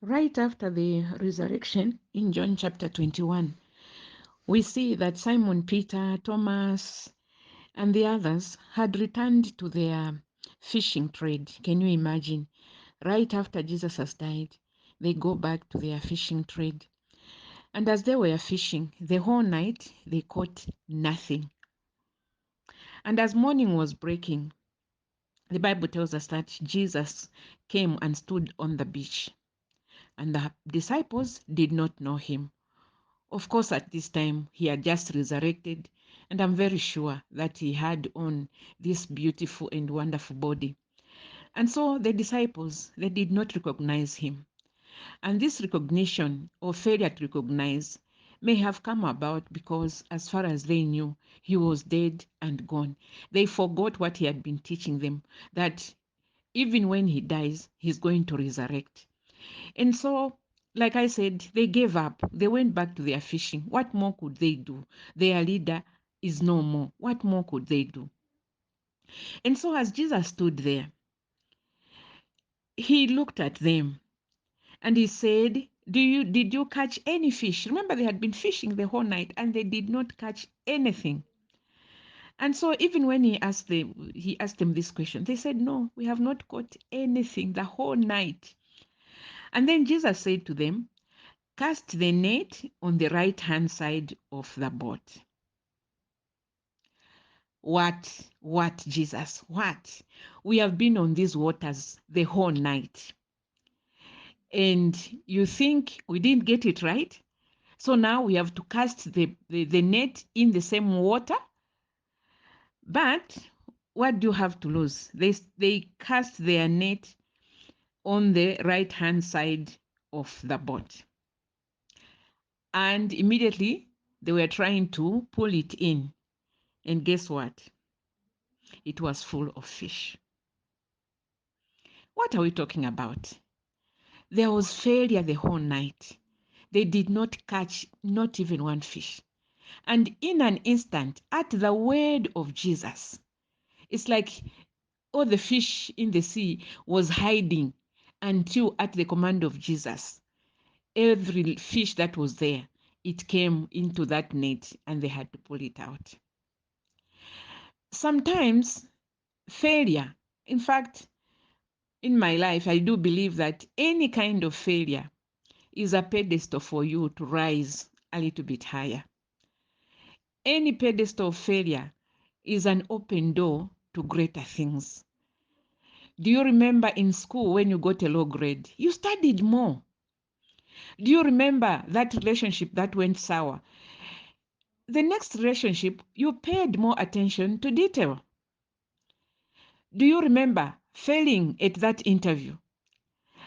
Right after the resurrection in John chapter 21, we see that Simon Peter, Thomas, and the others had returned to their fishing trade. Can you imagine? Right after Jesus has died, they go back to their fishing trade. And as they were fishing the whole night, they caught nothing. And as morning was breaking, the Bible tells us that Jesus came and stood on the beach, and the disciples did not know him. Of course, at this time, he had just resurrected, and I'm very sure that he had on this beautiful and wonderful body. And so the disciples, they did not recognize him. And this recognition or failure to recognize may have come about because, as far as they knew, he was dead and gone. They forgot what he had been teaching them, that even when he dies, he's going to resurrect. And so, like I said, they gave up. They went back to their fishing. What more could they do? Their leader is no more. What more could they do? And so, as Jesus stood there, he looked at them and he said, did you catch any fish? Remember, they had been fishing the whole night and they did not catch anything. And so even when he asked them this question, they said, no, we have not caught anything the whole night. And then Jesus said to them, cast the net on the right hand side of the boat. What, Jesus? What? We have been on these waters the whole night. And you think we didn't get it right? So now we have to cast the net in the same water. But what do you have to lose? They cast their net on the right hand side of the boat. And immediately they were trying to pull it in. And guess what? It was full of fish. What are we talking about? There was failure the whole night. They did not catch not even one fish. And in an instant, at the word of Jesus, it's like all the fish in the sea was hiding until at the command of Jesus, every fish that was there, it came into that net and they had to pull it out. Sometimes failure, in fact, in my life, I do believe that any kind of failure is a pedestal for you to rise a little bit higher. Any pedestal of failure is an open door to greater things. Do you remember in school when you got a low grade? You studied more. Do you remember that relationship that went sour? The next relationship, you paid more attention to detail. Do you remember failing at that interview?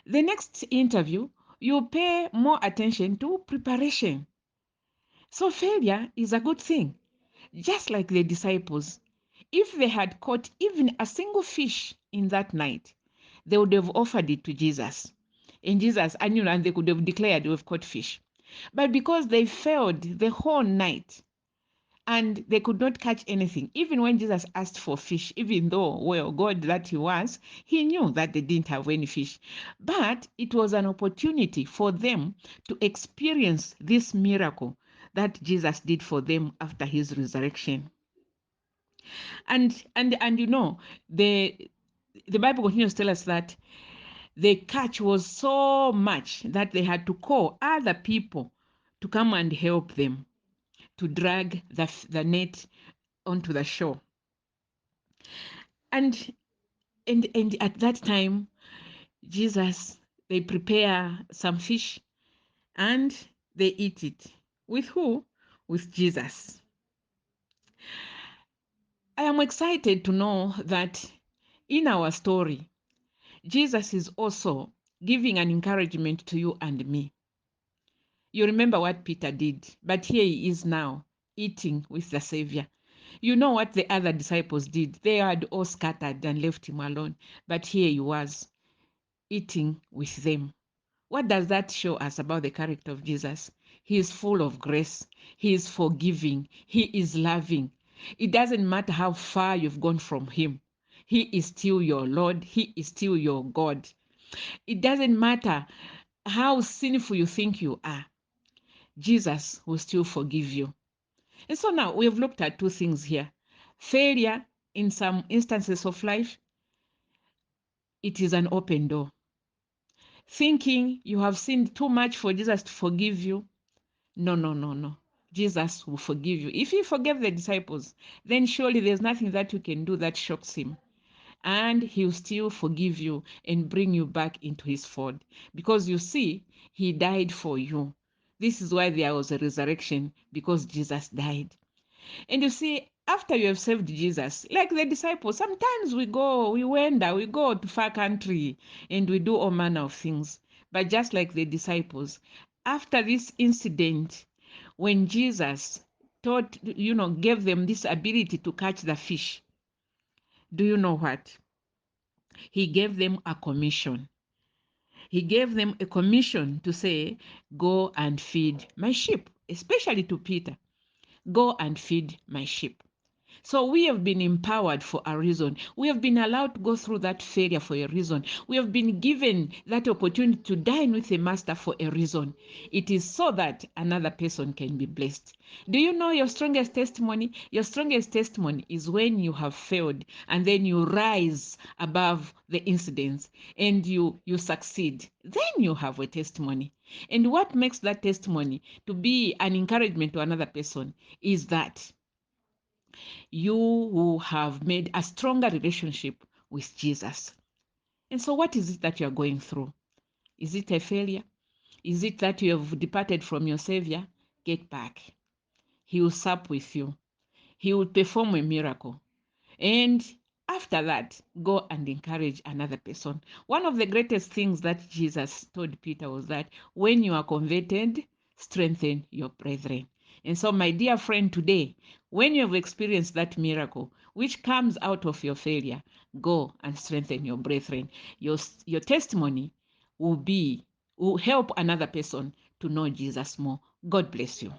The next interview, you pay more attention to preparation. So failure is a good thing. Just like the disciples, if they had caught even a single fish in that night, they would have offered it to Jesus. And Jesus, and they could have declared, we've caught fish. But because they failed the whole night and they could not catch anything, even when Jesus asked for fish, even though, well, God that he was, he knew that they didn't have any fish. But it was an opportunity for them to experience this miracle that Jesus did for them after his resurrection. And the Bible continues to tell us that the catch was so much that they had to call other people to come and help them to drag the net onto the shore. And and at that time, Jesus, they prepare some fish and they eat it. With who? With Jesus. I am excited to know that in our story, Jesus is also giving an encouragement to you and me. You remember what Peter did, but here he is now eating with the Savior. You know what the other disciples did. They had all scattered and left him alone, but here he was eating with them. What does that show us about the character of Jesus? He is full of grace. He is forgiving. He is loving. It doesn't matter how far you've gone from him. He is still your Lord. He is still your God. It doesn't matter how sinful you think you are, Jesus will still forgive you. And so now we have looked at two things here. Failure in some instances of life, it is an open door. Thinking you have sinned too much for Jesus to forgive you, no, no, no, no. Jesus will forgive you. If he forgave the disciples, then surely there's nothing that you can do that shocks him. And he'll still forgive you and bring you back into his fold. Because you see, he died for you. This is why there was a resurrection, because Jesus died. And you see, after you have served Jesus, like the disciples, sometimes we wander, we go to far country and we do all manner of things. But just like the disciples, after this incident, when Jesus gave them this ability to catch the fish, do you know what? He gave them a commission. He gave them a commission to say, go and feed my sheep, especially to Peter. Go and feed my sheep. So we have been empowered for a reason. We have been allowed to go through that failure for a reason. We have been given that opportunity to dine with the master for a reason. It is so that another person can be blessed. Do you know your strongest testimony? Your strongest testimony is when you have failed and then you rise above the incidents and you succeed. Then you have a testimony. And what makes that testimony to be an encouragement to another person is that you will have made a stronger relationship with Jesus. And so, what is it that you are going through? Is it a failure? Is it that you have departed from your Savior? Get back. He will sup with you, He will perform a miracle. And after that, go and encourage another person. One of the greatest things that Jesus told Peter was that when you are converted, strengthen your brethren. And so, my dear friend, today, when you have experienced that miracle, which comes out of your failure, go and strengthen your brethren. Your testimony will help another person to know Jesus more. God bless you.